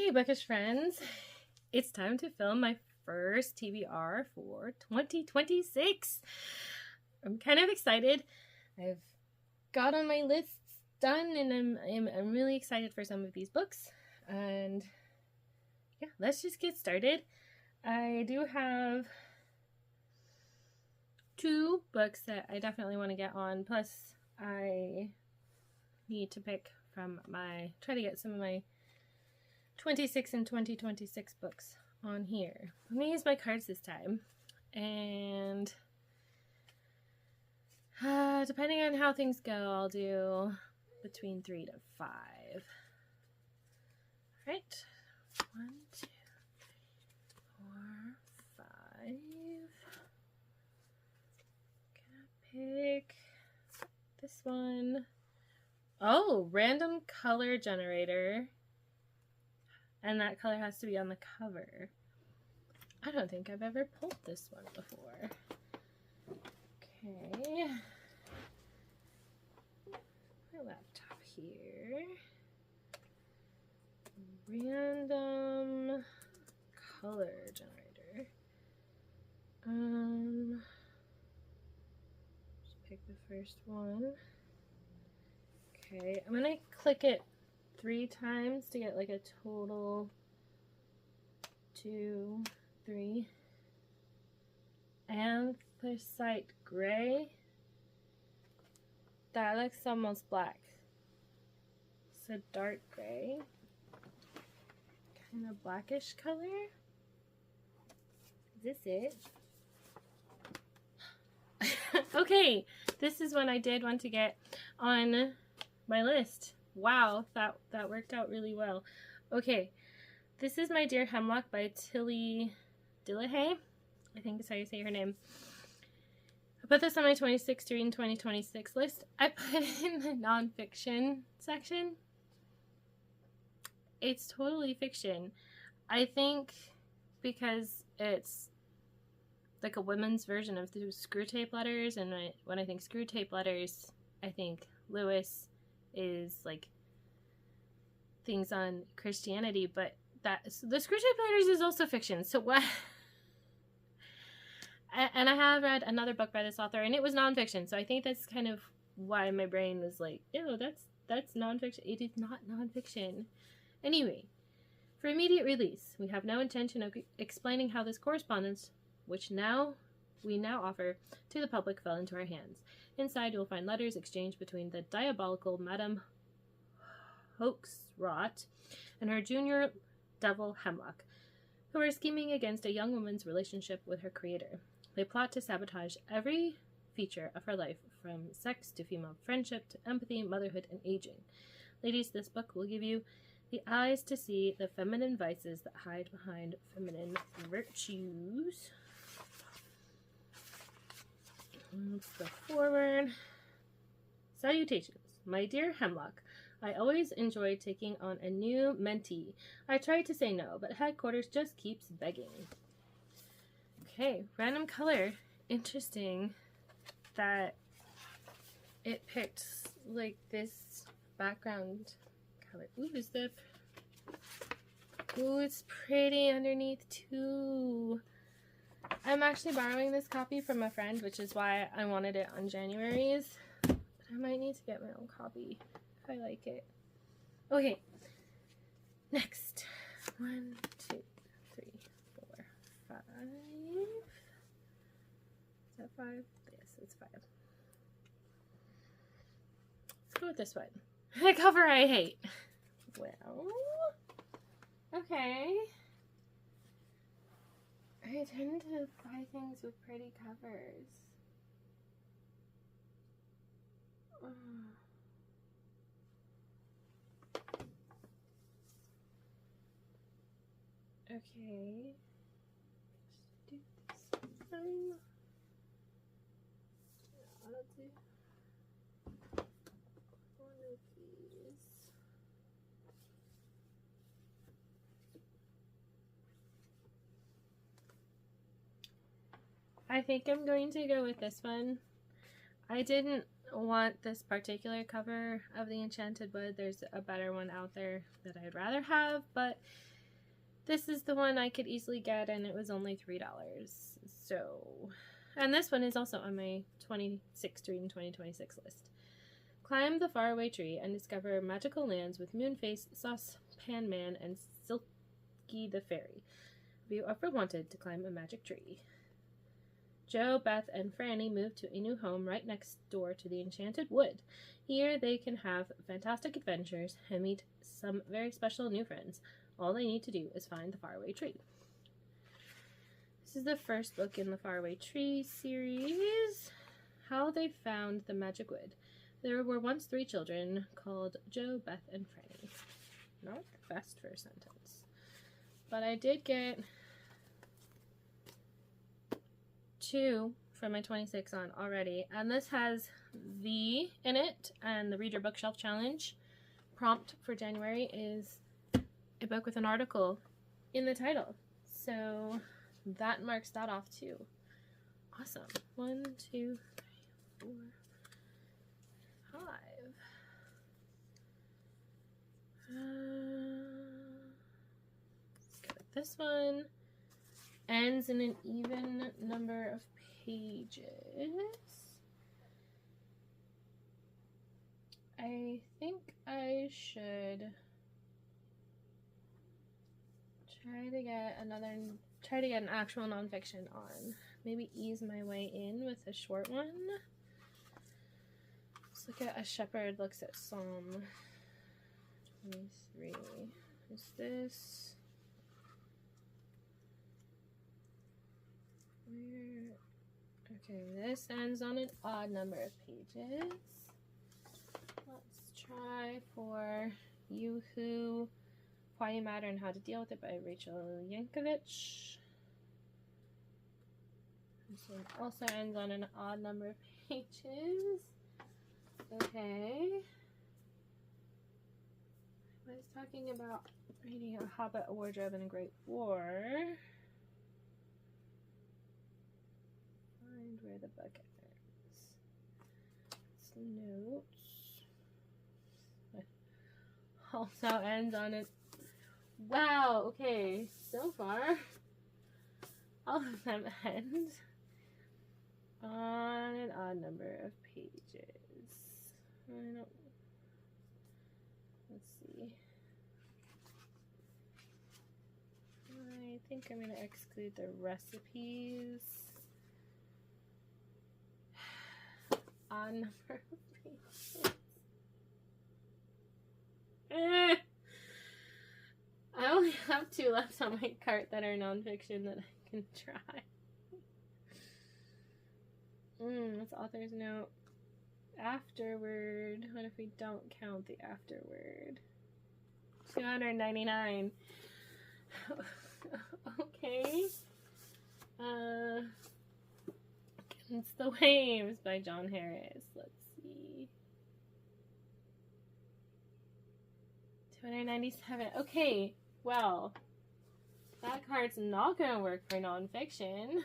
Okay, bookish friends, it's time to film my first TBR for 2026. I'm kind of excited. I've got on my lists done, and I'm really excited for some of these books. And yeah, let's just get started. I do have 2 books that I definitely want to get on. Plus, I need to pick from try to get some of my 26 and 2026 books on here. I'm going to use my cards this time. And depending on how things go, I'll do between 3 to 5. Alright. 1, 2, 3, 4, 5. Gonna pick this one. Oh, random color generator. And that color has to be on the cover. I don't think I've ever pulled this one before. Okay. My laptop here. Random color generator. Just pick the first one. Okay, I'm gonna click it 3 times to get like a total 2, 3. Anthracite gray. That looks almost black. So dark gray. Kind of blackish color. Is this it? Okay, this is one I did want to get on my list. Wow, that worked out really well. Okay, this is My Dear Hemlock by Tilly Dillahay. I think is how you say her name. I put this on my 2016 and 2026 list. I put it in the nonfiction section. It's totally fiction. I think because it's like a women's version of the Screwtape Letters, and when I think Screwtape Letters, I think Lewis is like things on Christianity, but the Screwtape Letters is also fiction. So what? And I have read another book by this author, and it was nonfiction. So I think that's kind of why my brain was like, "Ew, that's nonfiction." It is not nonfiction. Anyway, for immediate release, we have no intention of explaining how this correspondence, which we now offer to the public, fell into our hands. Inside, you'll find letters exchanged between the diabolical Madame Hoaxrot and her junior devil Hemlock, who are scheming against a young woman's relationship with her creator. They plot to sabotage every feature of her life, from sex to female friendship to empathy, motherhood, and aging. Ladies, this book will give you the eyes to see the feminine vices that hide behind feminine virtues. That's the forward. Salutations, my dear Hemlock. I always enjoy taking on a new mentee. I try to say no, but headquarters just keeps begging. Okay, random color. Interesting that it picked like this background color. Ooh, it's pretty underneath too. I'm actually borrowing this copy from a friend, which is why I wanted it on January's. But I might need to get my own copy. I like it. Okay. Next. 1, 2, 3, 4, 5. Is that 5? Yes, it's 5. Let's go with this one. The cover I hate. Well. Okay. I tend to buy things with pretty covers. Okay. Let's do this one. I'll do one of these. I think I'm going to go with this one. I didn't want this particular cover of the Enchanted Wood. There's a better one out there that I'd rather have, but This is the one I could easily get, and it was only $3. So, and this one is also on my 2026 list. Climb the faraway tree and discover magical lands with Moonface, Saucepan Man, and Silky the Fairy. Have you ever wanted to climb a magic tree? Joe, Beth, and Franny move to a new home right next door to the Enchanted Wood. Here they can have fantastic adventures and meet some very special new friends. All they need to do is find the faraway tree. This is the first book in the Faraway Tree series. How they found the magic wood. There were once 3 children called Joe, Beth, and Franny. Not the best first sentence. But I did get 2 from my 26 on already. And this has the in it, and the Read Your Bookshelf Challenge prompt for January is a book with an article in the title. So that marks that off too. Awesome. 1, 2, 3, 4, 5. Let's go with this one. Ends in an even number of pages. I think I should try to get an actual nonfiction on. Maybe ease my way in with a short one. Let's look at A Shepherd Looks at Psalm 23. Is this? Where? Okay, this ends on an odd number of pages. Let's try for You Who, Why You Matter and How to Deal with It by Rachel Yankovich. This one also ends on an odd number of pages. Okay. I was talking about reading A Hobbit, A Wardrobe, and a Great War. Find where the book ends. It's notes. Also ends on it. Wow, okay. So far, all of them end on an odd number of pages. Let's see. I think I'm going to exclude the recipes. Odd number of pages. I only have 2 left on my cart that are nonfiction that I can try. What's author's note? Afterward. What if we don't count the afterword? 299. Okay. Against the Waves by John Harris. Let's see. 297. Okay. Well, that card's not gonna work for nonfiction.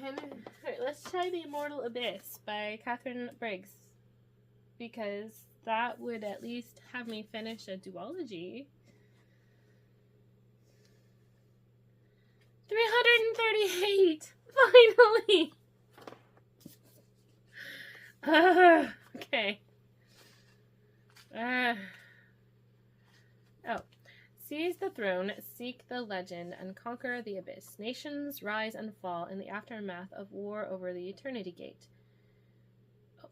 Alright, let's try The Immortal Abyss by Catherine Briggs, because that would at least have me finish a duology. 338! Finally! Okay. Oh. Seize the throne, seek the legend, and conquer the abyss. Nations rise and fall in the aftermath of war over the Eternity Gate. Oh.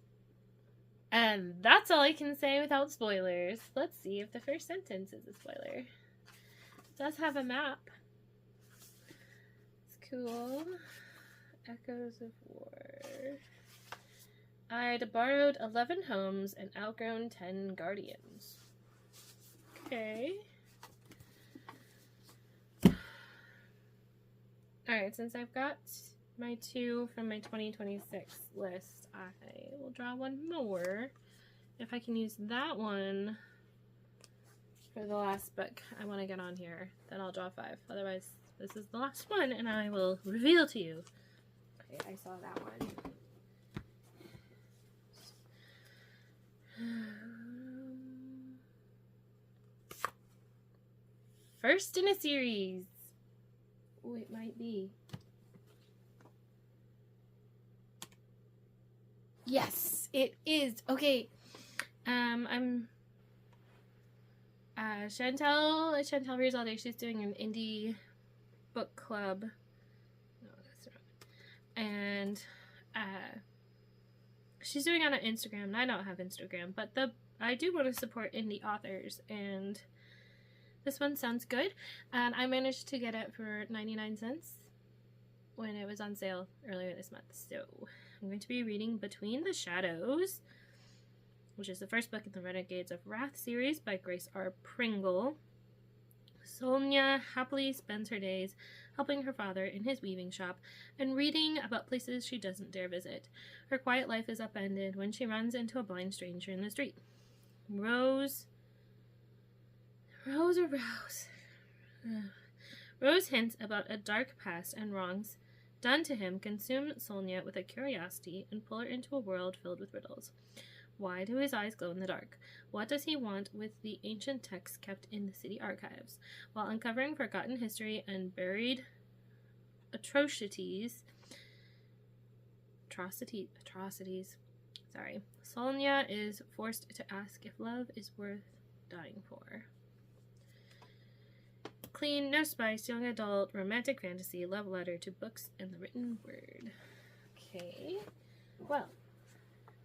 And that's all I can say without spoilers. Let's see if the first sentence is a spoiler. It does have a map. It's cool. Echoes of War. I'd borrowed 11 homes and outgrown 10 guardians. Okay. Alright, since I've got my 2 from my 2026 list, I will draw one more. If I can use that one for the last book I want to get on here, then I'll draw 5. Otherwise, this is the last one, and I will reveal to you. Okay, I saw that one. first in a series. Oh, it might be. Yes, it is. Okay. I'm Chantel reads all day. She's doing an indie book club. No, that's wrong. And she's doing it on Instagram, and I don't have Instagram, but I do want to support indie authors, and this one sounds good. And I managed to get it for 99 cents when it was on sale earlier this month. So I'm going to be reading Between the Shadows, which is the first book in the Renegades of Wrath series by Grace R. Pringle. Sonia happily spends her days helping her father in his weaving shop and reading about places she doesn't dare visit. Her quiet life is upended when she runs into a blind stranger in the street. Rose hints about a dark past and wrongs done to him consume Sonia with a curiosity and pull her into a world filled with riddles. Why do his eyes glow in the dark? What does he want with the ancient texts kept in the city archives? While uncovering forgotten history and buried atrocities, Sonia is forced to ask if love is worth dying for. Clean, no spice, young adult, romantic fantasy, love letter to books and the written word. Okay, well,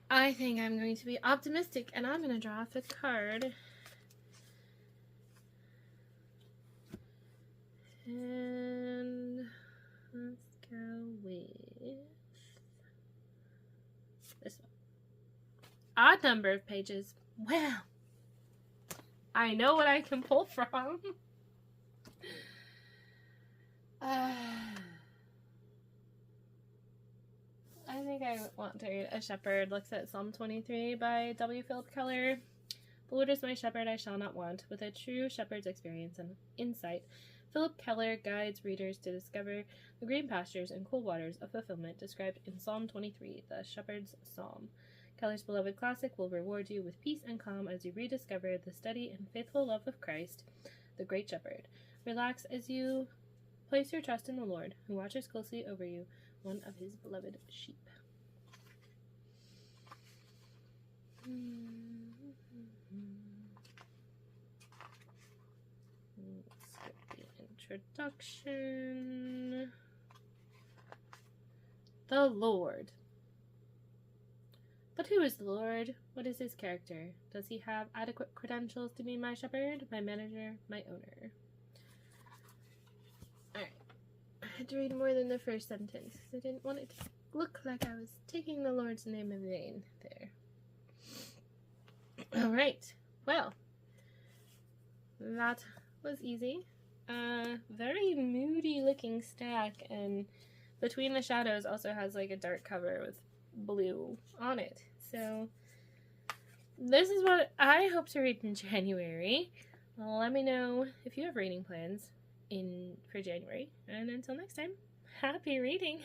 I think I'm going to be optimistic, and I'm going to draw off a card. And let's go with this one. Odd number of pages. Well, I know what I can pull from. I think I want to read A Shepherd Looks at Psalm 23 by W. Philip Keller. The Lord is my shepherd, I shall not want. With a true shepherd's experience and insight, Philip Keller guides readers to discover the green pastures and cool waters of fulfillment described in Psalm 23, the Shepherd's Psalm. Keller's beloved classic will reward you with peace and calm as you rediscover the steady and faithful love of Christ, the Great Shepherd. Relax as you place your trust in the Lord, who watches closely over you, one of his beloved sheep. Let's get the introduction. The Lord. But who is the Lord? What is his character? Does he have adequate credentials to be my shepherd, my manager, my owner? Alright. I had to read more than the first sentence because I didn't want it to look like I was taking the Lord's name in vain there. Alright. Well, that was easy. Very moody looking stack, and Between the Shadows also has like a dark cover with blue on it. So this is what I hope to read in January. Let me know if you have reading plans for January. And until next time, happy reading!